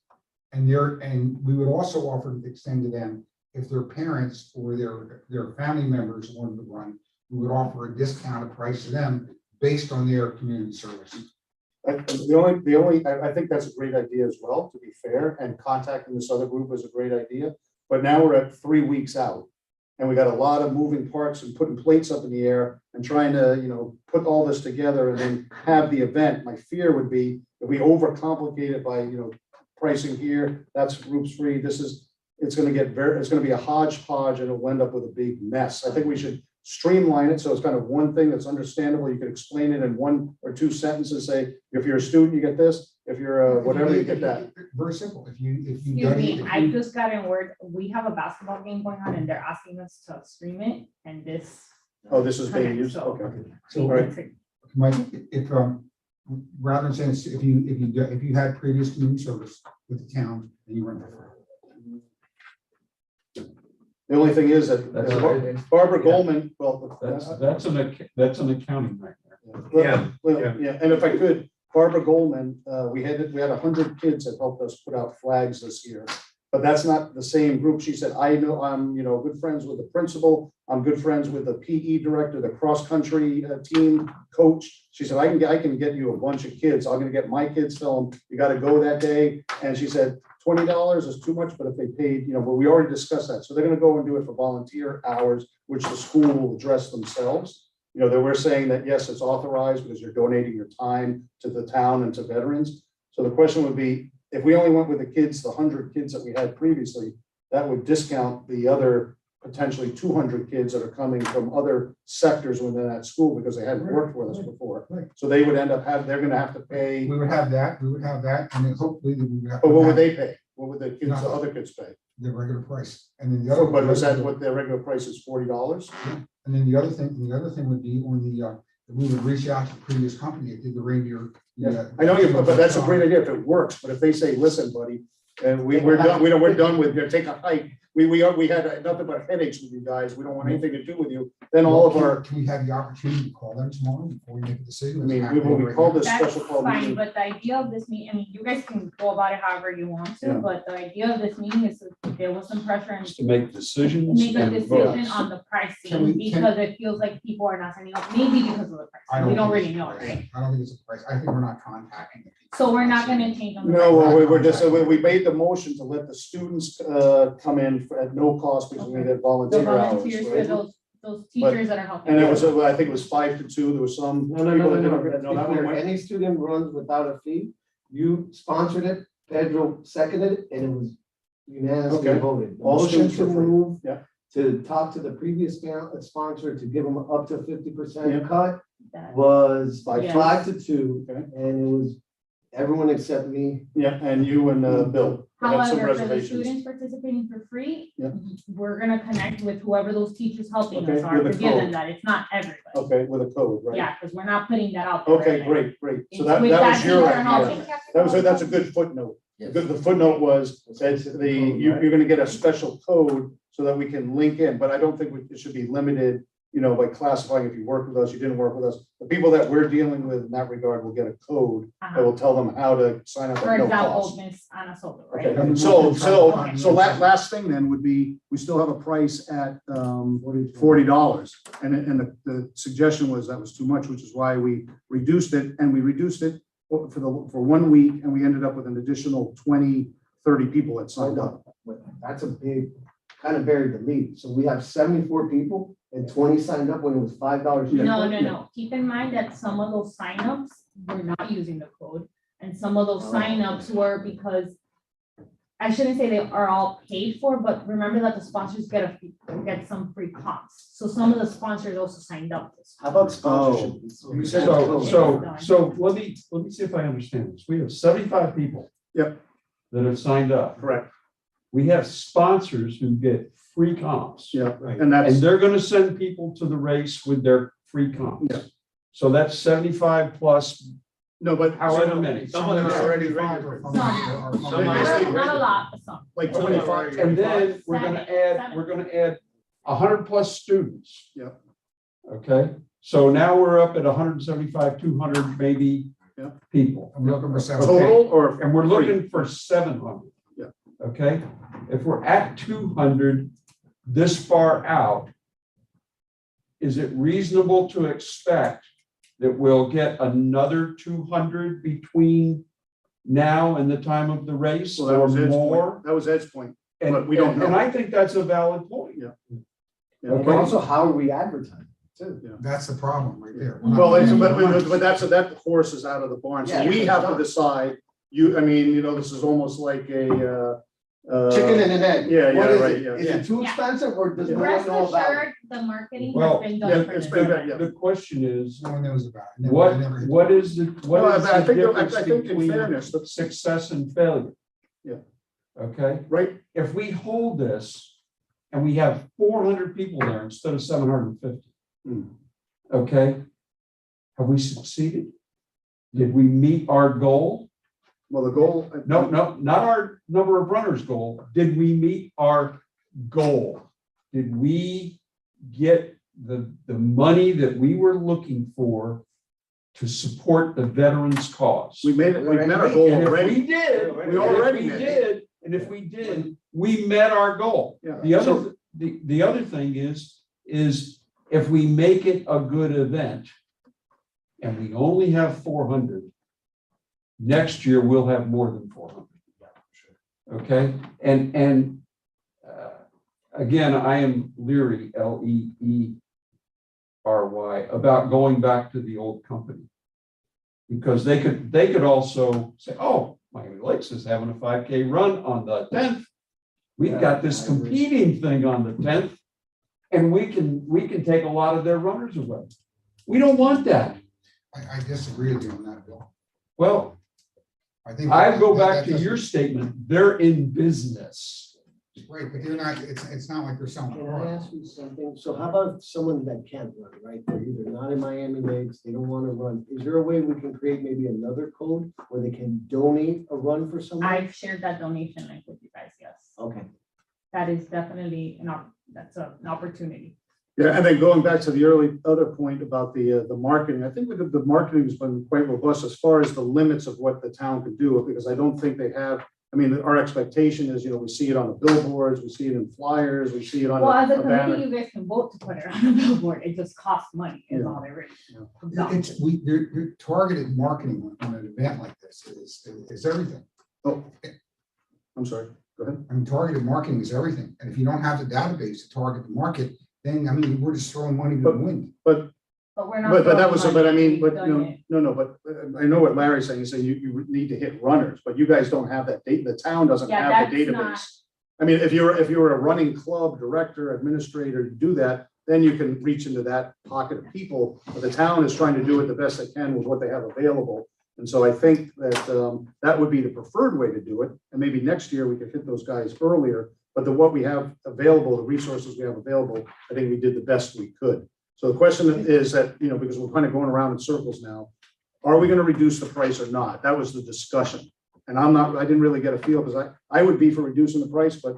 And we would also offer to extend to them, if their parents or their family members wanted to run, we would offer a discounted price to them based on their community service. I think that's a great idea as well, to be fair, and contacting this other group is a great idea. But now we're at 3 weeks out. And we got a lot of moving parts and putting plates up in the air and trying to, put all this together and then have the event. My fear would be if we overcomplicate it by, pricing here, that's groups free. It's gonna be a hodgepodge and it'll end up with a big mess. I think we should streamline it, so it's kind of one thing that's understandable. You can explain it in 1 or 2 sentences, say, if you're a student, you get this, if you're whatever, you get that. Very simple. If you Excuse donate- me, if I you- just got in word, we have a basketball game going on and they're asking us to stream it, and this Oh, this is being Correct, used, so- okay. So, All right. Mike, if, rather than saying, if you had previous community service with the town and you run for. The only thing is that Barbara Goldman, well. That's an accounting nightmare. Yeah, Well, yeah. yeah, and if I could, Barbara Goldman, we had 100 kids that helped us put out flags this year. But that's not the same group. She said, I know, I'm, good friends with the principal. I'm good friends with the PE director, the cross-country team coach. She said, I can get you a bunch of kids. I'm gonna get my kids, tell them, you gotta go that day. And she said, $20 is too much, but if they paid, but we already discussed that. So they're gonna go and do it for volunteer hours, which the school will address themselves. That we're saying that, yes, it's authorized because you're donating your time to the town and to veterans. So the question would be, if we only went with the kids, the 100 kids that we had previously, that would discount the other potentially 200 kids that are coming from other sectors within that school because they hadn't worked with us before. Right. So they would end up they're gonna have to pay, We would have that, and then hopefully we would have. but what would they pay? What would the other kids pay? The regular price, and then the other. But was that what their regular price is, $40? And then the other thing would be on we would reach out to the previous company that did the reindeer. I know but that's a great idea if it works, but if they say, listen, buddy, and we're done, we're done with, take a hike. We had nothing but headaches with you guys. We don't want anything to do with you. Then all of our, Can we have the opportunity to call them tomorrow before we make a decision? I mean, we called this That's special call fine, meeting. but the idea of this meeting, I mean, you guys can go about it however you want Yeah. to, but the idea of this meeting is if there was some pressure and Just to make decisions. make a and decision votes. on the Can pricing, we- because it feels like people are not signing up, maybe because of the I price. We don't think really it's know, a price. right? I don't think it's a price. I think we're not contacting the people. So we're not gonna change on the. No, price. we're just, we made the motion to let the students come in at no cost because we had The volunteer hours. volunteers for right? those teachers that are helping. And it was, I think it was 5 to 2. There was some. No, people that no. didn't- Let's that be one clear. went- Any student runs without a fee, you sponsored it, Pedro seconded it, and it was unanimously Okay. voted. The All Motion students to were free. move, Yeah. to talk to the previous sponsor to give them up to 50% Yeah. cut That. was By 5 to 2, Okay. and it was everyone except me. Yeah, and you and Bill. had some However, for the reservations. students participating for free, Yeah. we're gonna connect with whoever those teachers helping Okay, us are with to a give them code. that. It's not everybody. Okay, with a code, right? Yeah, because we're not putting that out there. Okay, right now. great. So It's that with was your teacher helping. idea. That's a good footnote. The footnote was that you're gonna get a special code so that we can link in, but I don't think it should be limited, by classifying if you worked with us, you didn't work with us. The people that we're dealing with in that regard will get a code that Uh-huh. will tell them how to sign up For at no example, cost. Miss Anna Soto, Okay, right? so last thing then would be, we still have a price at $40. And the suggestion was that was too much, which is why we reduced it, and we reduced it for 1 week, and we ended up with an additional 20, 30 people that signed up. That's a big, kind of buried the lead. So we have 74 people and 20 signed up when it was $5. No. Keep in mind that some of those signups were not using the code, and some of those Oh. signups were because I shouldn't say they are all paid for, but remember that the sponsors get some free comps. So some of the sponsors also signed up. this How about sponsorship? You said- So let me see if I understand this. We have 75 people. Yep. That have signed up. Correct, We have sponsors who get free comps. yeah, Right. and that's, And they're gonna send people to the race with their free comps. Yeah. So that's 75 plus no, but however many. Some of them are already registered. Some Some Not are- not a lot, but some. like 25. And then we're gonna add 100 plus students. Yeah. Okay, so now we're up at 175, 200 maybe Yeah. people. I'm looking for seven. Total or? And we're looking for 700. Yeah. Okay, if we're at 200 this far out, is it reasonable to expect that we'll get another 200 between now and the time of the race So that or was Ed's more? point. That was Ed's point. And but we don't know. And I think that's a valid point. Yeah, Okay. But also, how are we advertising too? That's the problem right there. Well, that horse is out of the barn, so Yeah, we it's have to done. decide, this is almost like a, Chicken and an egg. yeah, What is right, it? yeah. Is it too Yeah. expensive or does no one Rest know about it? assured, the marketing Well, has been yeah, done for it's this. been event. done, The question is, No one knows about it. what is the, Well, what is I the think, difference I think in between fairness, the- success and failure? Yeah. Okay, right, if we hold this and we have 400 people there instead of 750, Hmm. Okay? Have we succeeded? Did we meet our goal? Well, the goal. No, not our number of runners goal. Did we meet our goal? Did we get the money that we were looking for to support the veterans' cause? We met our goal And if already. we did, We already and if met we it. did, and if we did, we met our goal. Yeah. The other thing is if we make it a good event and we only have 400, next year we'll have more than 400. Okay, and again, I am leery, Leery, about going back to the old company. Because they could also say, oh, Miami Lakes is having a 5K run on the 10th. We've got this competing thing on the 10th, and we can take a lot of their runners away. We don't want that. I disagree with you on that, Bill. Well, I think. I go back that to doesn't- your statement, they're in business. Right, but they're not, it's not like they're selling Can I cars. ask you something? So how about someone that can't run, right? They're either not in Miami Lakes, they don't want to run. Is there a way we can create maybe another code where they can donate a run for someone? I've shared that donation link with you guys, yes. Okay. That is definitely that's an opportunity. Yeah, and then going back to the other point about the marketing, I think the marketing has been quite robust as far as the limits of what the town could do, because I don't think they have, I mean, our expectation is, we see it on the billboards, we see it in flyers, we see it on Well, as a a banner. committee, you guys can vote to put it on the billboard. It just costs money is Yeah. all it really comes It- down It's, to. your targeted marketing on an event like this is everything. Oh, I'm sorry, go ahead. I mean, targeted marketing is everything. And if you don't have the database to target the market, then, I mean, we're just throwing money to the wind. But But we're not. But that was, throwing but I money. mean, but We've done it. no, but I know what Larry's saying. He's saying you need to hit runners, but you guys don't have that data. The town doesn't Yeah, have the that's not- database. I mean, if you were a running club director, administrator, to do that, then you can reach into that pocket of people. But the town is trying to do it the best they can with what they have available. And so I think that that would be the preferred way to do it. And maybe next year we could hit those guys earlier. But what we have available, the resources we have available, I think we did the best we could. So the question is that, because we're kind of going around in circles now, are we going to reduce the price or not? That was the discussion. And I didn't really get a feel because I would be for reducing the price, but,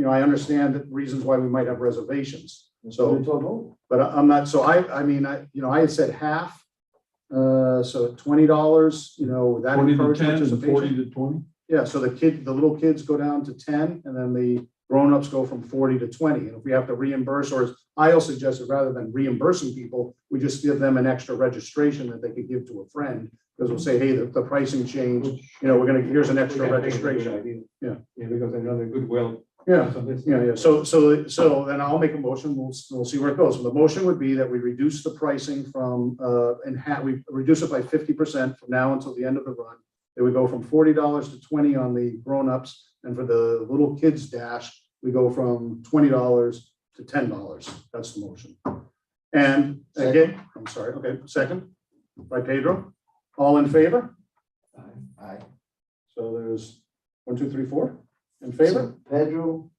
I understand the reasons why we might have reservations. So, but I'm not, so I had said half. So $20, that 20 to encourage 10 and 40 participation. to 20. Yeah, so the little kids go down to 10 and then the grown-ups go from 40 to 20. And if we have to reimburse, or as I'll suggested, rather than reimbursing people, we just give them an extra registration that they could give to a friend. Because we'll say, hey, the pricing changed, here's an extra registration. Yeah. Yeah, because another goodwill. Yeah, yeah. So then I'll make a motion. We'll see where it goes. So the motion would be that we reduce the pricing from, we reduce it by 50% from now until the end of the run. It would go from $40 to $20 on the grown-ups, and for the little kids dash, we go from $20 to $10. That's the motion. And again, I'm sorry, okay, second by Pedro. All in favor? Aye. So there's 1, 2, 3, 4 in favor. Pedro,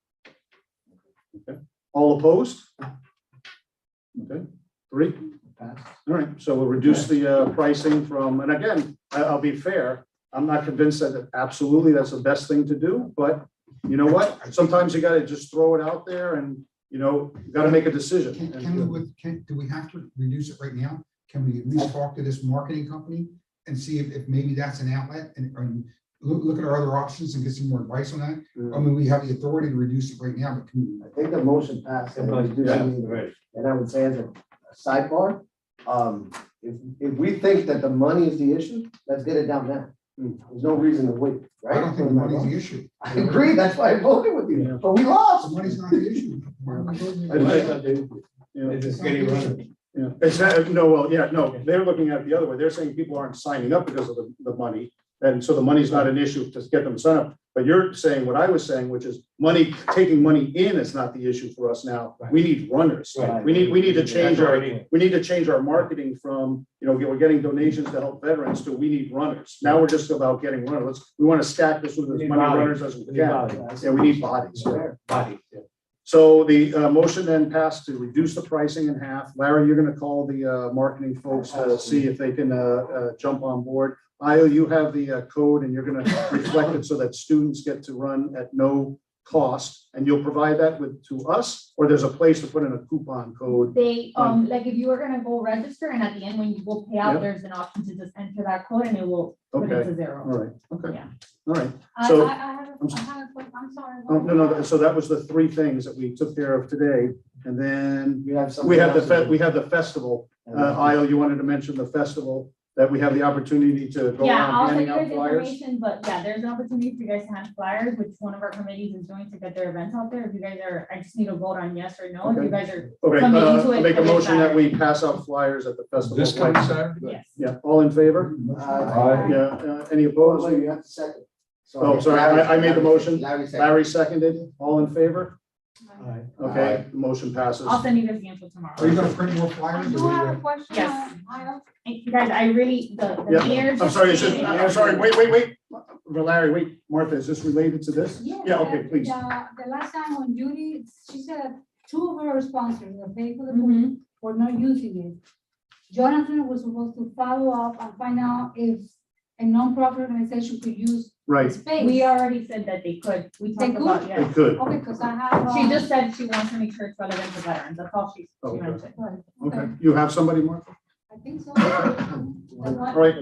All opposed? Okay, 3. pass. All right, so we'll reduce the pricing from, and again, I'll be fair, I'm not convinced that absolutely that's the best thing to do, but you know what? Sometimes you gotta just throw it out there and, you gotta make a decision. Do we have to reduce it right now? Can we at least talk to this marketing company and see if maybe that's an outlet and look at our other options and get some more advice on that? I mean, we have the authority to reduce it right now, but can I think the motion passed. And I would say as a sidebar, if we think that the money is the issue, let's get it down now. There's no reason to wait, right? I don't think the money's the issue. I agree, that's why I voted with Yeah. you, but we The lost. money's not the issue. Why are we voting? It's just getting run. Yeah, it's not, no, well, yeah, no, they're looking at it the other way. They're saying people aren't signing up because of the money. And so the money's not an issue to get them signed up. But you're saying what I was saying, which is taking money in is not the issue for us now. We need runners. Right. We need to change That's what we need. our marketing from, we're getting donations to help veterans to we need runners. Now we're just about getting runners. We want to stack this with We as need many bodies. runners as we We need can. bodies. Yeah, we need bodies. Body. Yeah. So the motion then passed to reduce the pricing in half. Larry, you're gonna call the marketing folks to see if they can jump on board. Io, you have the code and you're gonna reflect it so that students get to run at no cost. And you'll provide that to us, or there's a place to put in a coupon code? They, like if you were gonna go register and at the end when you go pay out, Yep. there's an option to just enter that code and it will put it Okay, to all zero. right, okay, Yeah. all right. I So- have a quick, I'm sorry. Oh, no, so that was the three things that we took care of today. And then You have something we have else? we have the festival. Io, you wanted to mention the festival, that we have the opportunity to go Yeah, I'll around send handing you out guys flyers. information, but yeah, there's an opportunity for you guys to hand flyers, which one of our committees is doing to get their events out there. If you guys are, I just need a vote on yes or no. If you guys are, Okay, coming into it make a against motion that that. we pass out flyers at the festival. This coming Saturday? yes. Yeah, all in favor? Aye. Yeah, any Oh, opposed? wait, you have to second. Oh, sorry, I made the motion. Larry second. Larry seconded, all in favor? Aye. Okay, the motion passes. I'll send you guys the info tomorrow. Are you gonna print more I flyers? do or we have gonna- a question. Yes. I And you guys, I really, the Yeah, mayor's. I'm sorry, I'm sorry, wait. Larry, wait, Martha, is this related to this? Yeah, okay, please. The last time when Judy, she said two of her sponsors, the pay for the pool, Mhm. were not using it. Jonathan was supposed to follow up and find out if a nonprofit organization could use the Right, space. We already said that they could. We They talked about, could? we yeah. could, Okay, because I have. She just said she wants to make sure it's relevant to veterans. That's all she Okay. mentioned. Right, okay. You have somebody, Martha? I think so. All right,